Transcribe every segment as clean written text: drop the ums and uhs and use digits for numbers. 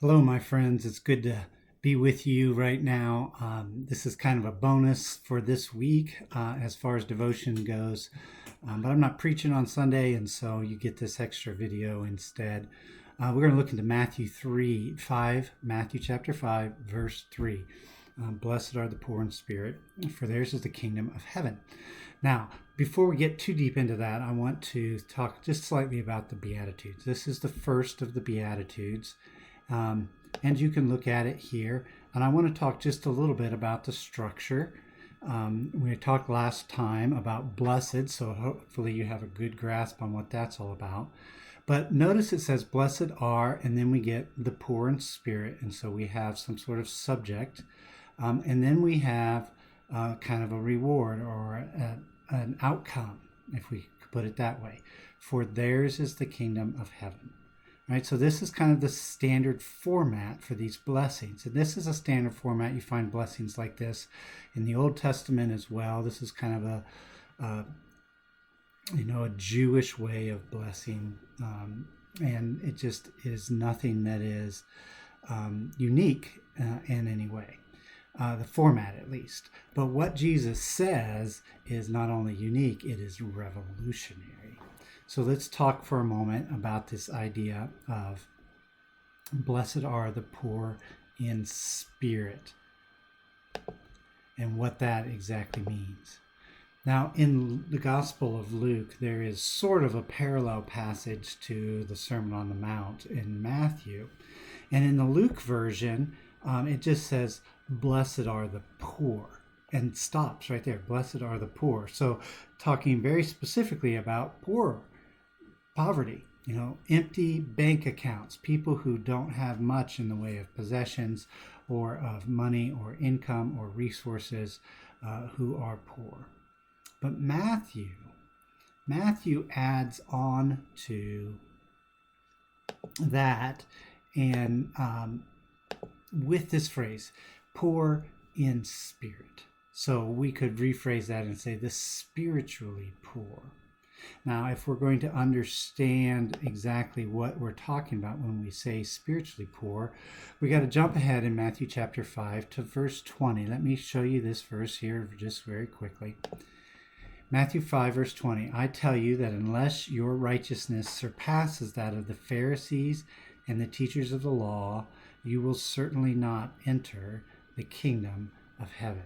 Hello, my friends. It's good to be with you right now. This is kind of a bonus for this week as far as devotion goes. But I'm not preaching on Sunday, and so you get this extra video instead. We're going to look into Matthew chapter 5, verse 3. Blessed are the poor in spirit, for theirs is the kingdom of heaven. Now, before we get too deep into that, I want to talk just slightly about the Beatitudes. This is the first of the Beatitudes. And you can look at it here. And I want to talk just a little bit about the structure. We talked last time about blessed, so hopefully you have a good grasp on what that's all about. But notice it says blessed are, and then we get the poor in spirit. And so we have some sort of subject. And then we have kind of a reward or an outcome, if we could put it that way. For theirs is the kingdom of heaven. Right, so this is kind of the standard format for these blessings. And this is a standard format. You find blessings like this in the Old Testament as well. This is kind of a Jewish way of blessing. And it just is nothing that is unique in any way. The format, at least. But what Jesus says is not only unique, it is revolutionary. So let's talk for a moment about this idea of blessed are the poor in spirit and what that exactly means. Now, in the Gospel of Luke, there is sort of a parallel passage to the Sermon on the Mount in Matthew. And in the Luke version, it just says, blessed are the poor, and stops right there. Blessed are the poor. So talking very specifically about poverty, empty bank accounts, people who don't have much in the way of possessions or of money or income or resources, who are poor. But Matthew adds on to that, and with this phrase, poor in spirit. So we could rephrase that and say the spiritually poor. Now, if we're going to understand exactly what we're talking about when we say spiritually poor, we got to jump ahead in Matthew chapter 5 to verse 20. Let me show you this verse here just very quickly. Matthew 5, verse 20. I tell you that unless your righteousness surpasses that of the Pharisees and the teachers of the law, you will certainly not enter the kingdom of heaven.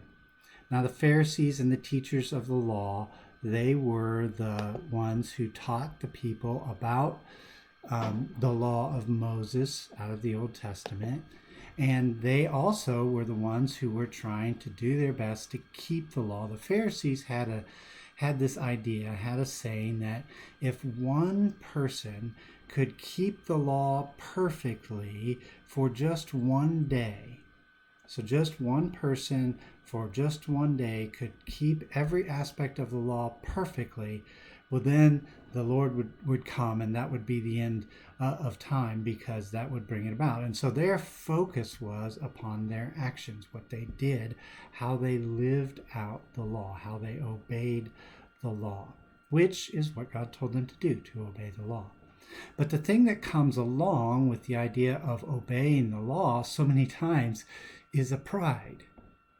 Now, the Pharisees and the teachers of the law, they were the ones who taught the people about the law of Moses out of the Old Testament. And they also were the ones who were trying to do their best to keep the law. The Pharisees had this idea, had a saying that if one person could keep the law perfectly for just one day, so just one person for just one day could keep every aspect of the law perfectly, well, then the Lord would come, and that would be the end of time, because that would bring it about. And so their focus was upon their actions, what they did, how they lived out the law, how they obeyed the law, which is what God told them to do, to obey the law. But the thing that comes along with the idea of obeying the law so many times is a pride.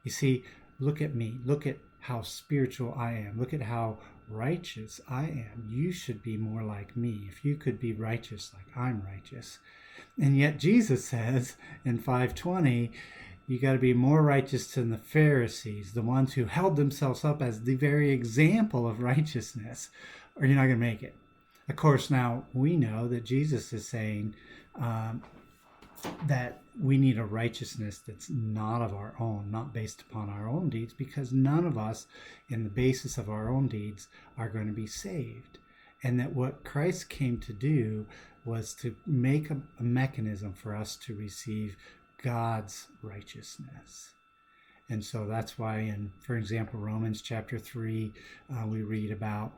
You see, look at me. Look at how spiritual I am. Look at how righteous I am. You should be more like me. If you could be righteous like I'm righteous. And yet Jesus says in 5:20, you got to be more righteous than the Pharisees, the ones who held themselves up as the very example of righteousness, or you're not going to make it. Of course, now we know that Jesus is saying that we need a righteousness that's not of our own, not based upon our own deeds, because none of us, in the basis of our own deeds, are going to be saved. And that what Christ came to do was to make a mechanism for us to receive God's righteousness. And so that's why in, for example, Romans chapter 3, we read about,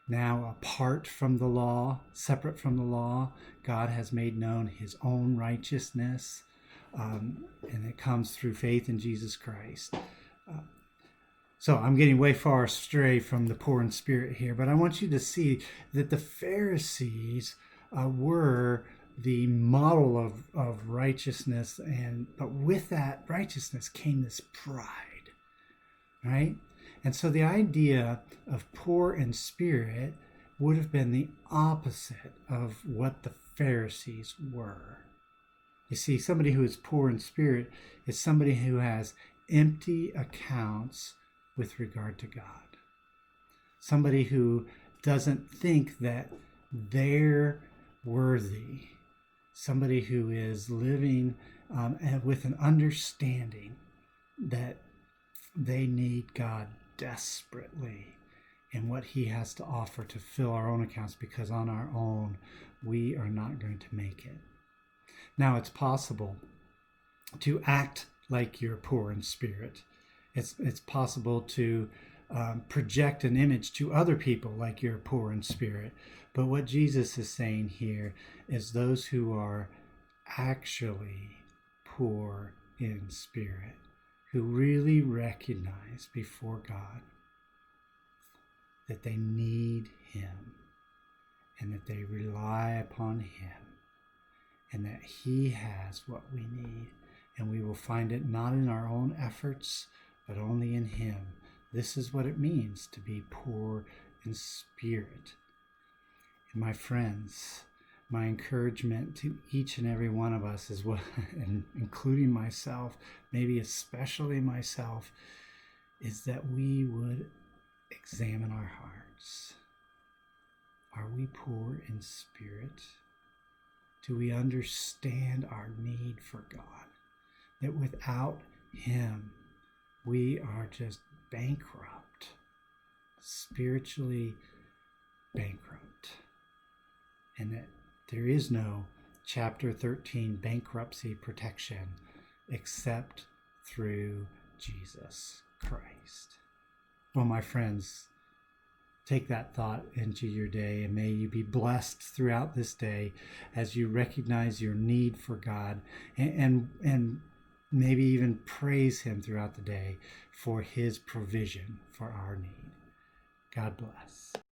now, apart from the law, separate from the law, God has made known his own righteousness, and it comes through faith in Jesus Christ. So I'm getting way far astray from the poor in spirit here, but I want you to see that the Pharisees were the model of righteousness, but with that righteousness came this pride, right? And so the idea of poor in spirit would have been the opposite of what the Pharisees were. You see, somebody who is poor in spirit is somebody who has empty accounts with regard to God. Somebody who doesn't think that they're worthy. Somebody who is living with an understanding that they need God desperately and what he has to offer to fill our own accounts, because on our own we are not going to make it. Now, it's possible to act like you're poor in spirit. It's possible to project an image to other people like you're poor in spirit. But what Jesus is saying here is those who are actually poor in spirit, who really recognize before God that they need him and that they rely upon him and that he has what we need, and we will find it not in our own efforts but only in him. This is what it means to be poor in spirit. And my friends, my encouragement to each and every one of us is what, and including myself, maybe especially myself, is that we would examine our hearts. Are we poor in spirit? Do we understand our need for God? That without him, we are just bankrupt, spiritually bankrupt. And that there is no chapter 13 bankruptcy protection except through Jesus Christ. Well, my friends, take that thought into your day, and may you be blessed throughout this day as you recognize your need for God, and maybe even praise him throughout the day for his provision for our need. God bless.